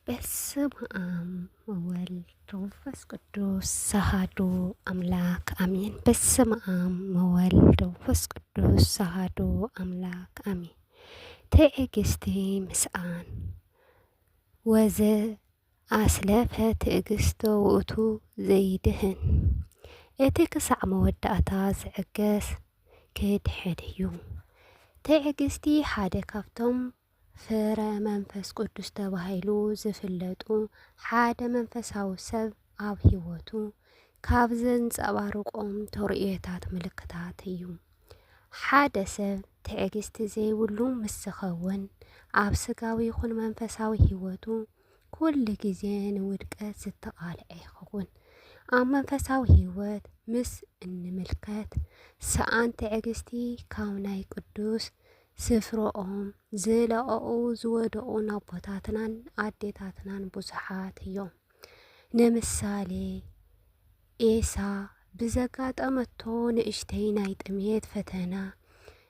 በስመ አብ ወወልድ ወመንፈስ ቅዱስ አሐዱ አምላክ አሜን። በስመ አብ ወወልድ ወመንፈስ ቅዱስ አሐዱ አምላክ አሜን። ትዕግስቲ ምስአን ወዘ አስለፈ ትዕግስቶ ውእቱ ዘይድህን። እቲ ክሳዕ መወዳእታ ዝዕገስ ክድሕን እዩ። ትዕግስቲ ሓደ ካብቶም ፍረ መንፈስ ቅዱስ ተባሂሉ ዝፍለጡ ሓደ መንፈሳዊ ሰብ ኣብ ሂወቱ ካብ ዘንጸባርቆም ተርእዮታት ምልክታት እዩ። ሓደ ሰብ ትዕግስቲ ዘይብሉ ምስ ዝኸውን ኣብ ስጋዊ ይኹን መንፈሳዊ ሂወቱ ኩሉ ግዜ ንውድቀት ዝተቃልዐ ይኸውን። ኣብ መንፈሳዊ ሂወት ምስ እንምልከት ሰኣን ትዕግስቲ ካብ ናይ ቅዱስ ስፍሮኦም ዝለቐቑ ዝወደቑን ኣቦታትናን ኣዴታትናን ብዙሓት እዮም። ንምሳሌ ኤሳው ብዘጋጠመቶ ንእሽተይ ናይ ጥሜት ፈተና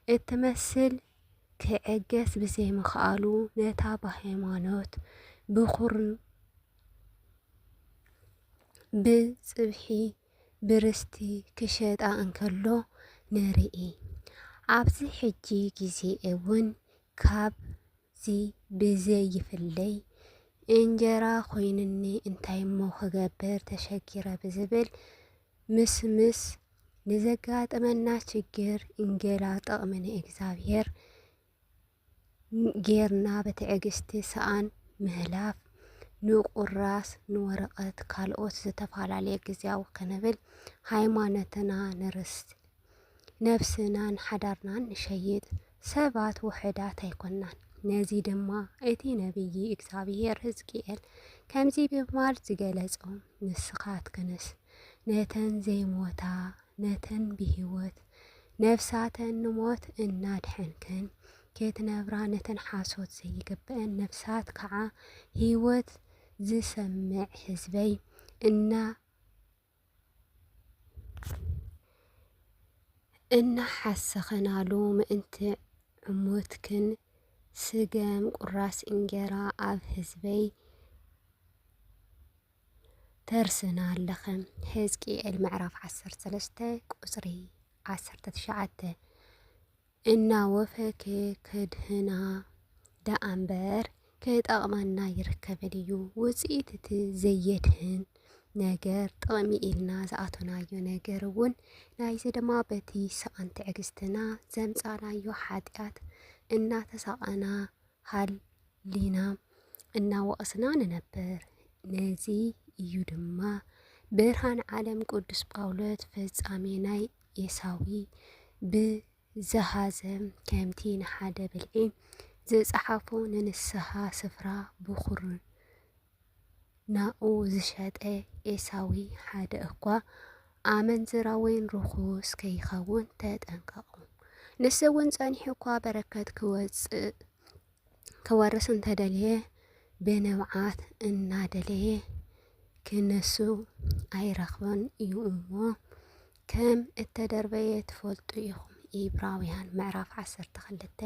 እትመስል ክዕገስ ብዘይምኽኣሉ ነታ ብሃይማኖት ብኹርን ብፅብሒ ብርስቲ ክሸጣ እንከሎ ንርኢ። ኣብዚ ሕጂ ግዜ እውን ካብዚ ብዘይፍለይ እንጀራ ኮይኑኒ እንታይ እሞ ክገብር ተሸጊረ ብዝብል ምስ ንዘጋጥመና ችግር እንገላጠቕ ምን እግዚኣብሔር ጌርና በትዕግስቲ ሰኣን ምህላፍ ንቁራስ ንወረቐት ካልኦት ዝተፈላለየ ግዚያዊ ክንብል ሃይማኖትና ንርስቲ ነፍስናን ሓዳርናን ንሸይጥ ሰባት ውሕዳት ኣይኮናን። ነዚ ድማ እቲ ነቢይ እግዚኣብሔር ሕዝቅኤል ከምዚ ብምባል ዝገለጾ ንስኻትክንስ ነተን ዘይሞታ ነተን ብሂወት ነፍሳተን ንሞት እናድሕንክን ከትነብራ ነተን ሓሶት ዘይግብአን ነፍሳት ከዓ ሂወት ዝሰምዕ ህዝበይ እናሓሰኸናሉ ምእንቲ ዕሙትክን ስገም ቁራስ እንጀራ ኣብ ህዝበይ ተርስና ኣለኸ። ሕዝቅኤል ምዕራፍ 13 ቁጽሪ 19 እናወፈከ ከድህና ደኣ እምበር ክጠቕመና ይርከብን እዩ። ውፅኢት እቲ ዘየድህን ነገር ጥቕሚ ኢልና ዝኣተናዮ ነገር እውን ናይዚ ድማ በቲ ሰኣን ትዕግስትና ዘምፃናዮ ሓጢኣት እናተሳቐና ሃሊና እናወቕስና ንነብር። ነዚ እዩ ድማ ብርሃን ዓለም ቅዱስ ጳውሎስ ፍጻሜ ናይ ኤሳዊ ብዝሃዘ ከምቲ ንሓደ ብልዒ ዝፀሓፎ ንንስሓ ስፍራ ብኹር ናኡ ዝሸጠ ኤሳዊ ሓደ እኳ ኣመንዝራ ወይን ርኩስ ከይኸውን ተጠንቀቑ። ንስ እውን ፀኒሑ እኳ በረከት ክወርስ እንተደልየ ብንብዓት እናደለየ ክነሱ ኣይረኽበን እዩ እሞ ከም እተደርበየ ትፈልጡ ኢኹም። ኢብራውያን ምዕራፍ 12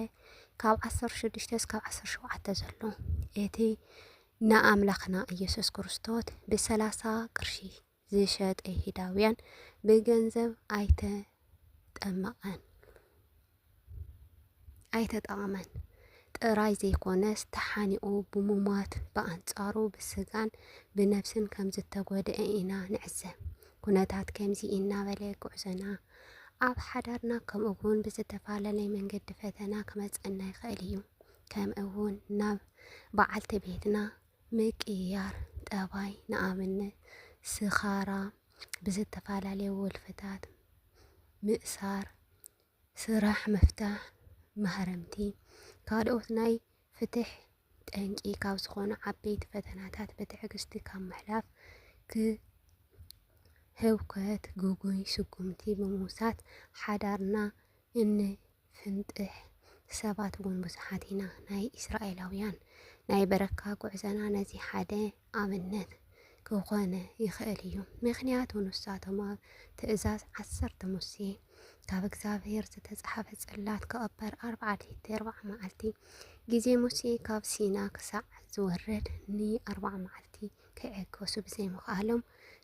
ካብ 16 እስካብ 17 ዘሎ እቲ ንኣምላኽና ኢየሱስ ክርስቶስ ብ30 ቅርሺ ዝሸጠ ይሁዳውያን ብገንዘብ ኣይተጠቐመን ጥራይ ዘይኮነስ ተሓኒኡ ብምሟት ብኣንጻሩ ብስጋን ብነፍስን ከም ዝተጎድአ ኢና ንዕዘብ። ኩነታት ከምዚ እናበለ ጉዕዞና ኣብ ሓዳርና ከምኡውን ብዝተፈላለየ መንገዲ ፈተና ክመፀና ይኽእል እዩ። ከምኡውን ናብ በዓልቲ ቤትና ምቅያር ጠባይ ንኣብነት ስኻራ ብዝተፈላለየ ወልፍታት ምእሳር ስራሕ ምፍታሕ ማህረምቲ ካልኦት ናይ ፍትሕ ጠንቂ ካብ ዝኾኑ ዓበይቲ ፈተናታት በትዕግስቲ ካብ ምሕላፍ ህውከት ጉጉይ ስጉምቲ ብምውሳድ ሓዳርና እንፍንጥሕ ሰባት እውን ብዙሓት ኢና። ናይ እስራኤላውያን ናይ በረካ ጉዕዘና ነዚ ሓደ ኣብነት ክኾነ ይኽእል እዩ። ምክንያቱ ንሳቶም ኣብ ትእዛዝ 10 ሙሴ ካብ እግዚኣብሔር ዝተፃሓፈ ጽላት ክቕበር 40 መዓልቲ ግዜ ሙሴ ካብ ሲና ክሳዕ ዝወረድ ን40 መዓልቲ ክዕገሱ ብዘይምኽኣሎም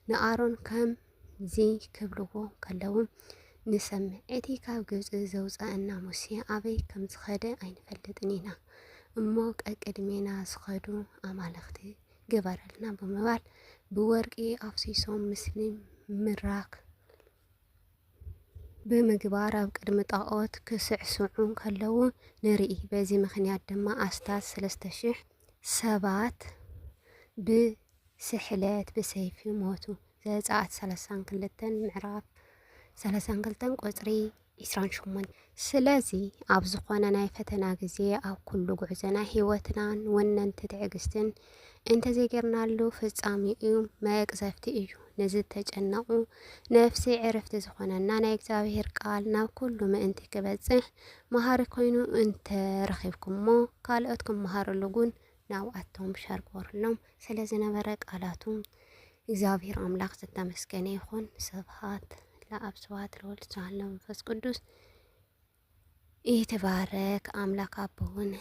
ንኣሮን ከምዚ ክብልዎ ከለዉ ንሰምዕ። እቲ ካብ ግብፂ ዘውፀአና ሙሴ ኣበይ ከም ዝኸደ ኣይንፈልጥን ኢና እሞ ቀቅድሜና ዝኸዱ ኣማልኽቲ ግበረልና ብምባል ብወርቂ ኣፍሲሶም ምስሊ ምራክ ብምግባር ኣብ ቅድሚ ጣዖት ክስዕስዑ ከለዉ ንርኢ። በዚ ምክንያት ድማ ኣስታት 3000 ሰባት ብስሕለት ብሰይፊ ሞቱ። ዘፀአት 32 ምዕራፍ 32 ቁፅሪ 28። ስለዚ ኣብ ዝኾነ ናይ ፈተና ግዜ ኣብ ኩሉ ጉዕዞና ሂወትናን ወነንቲ ትዕግስትን እንተዘይገርናሉ ፍጻሚኡ መቅዘፍቲ እዩ። ንዝተጨነቁ ነፍሲ ዕረፍቲ ዝኾነና ናይ እግዚአብሔር ቃል ናብ ኩሉ ምእንቲ ክበጽሕ መሃሪ ኮይኑ እንተረኺብኩሞ ካልኦት ክመሃሩሉ ጉን ናብኣቶም ሸር ግበረሎም። ስለ ዝነበረ ቃላቱ እግዚአብሔር አምላክ ዝተመስገነ ይኹን። ስብሐት ለአብ ስብሐት ለወልድ ስብሐት ለመንፈስ ቅዱስ። ይትባረክ አምላክ አበውን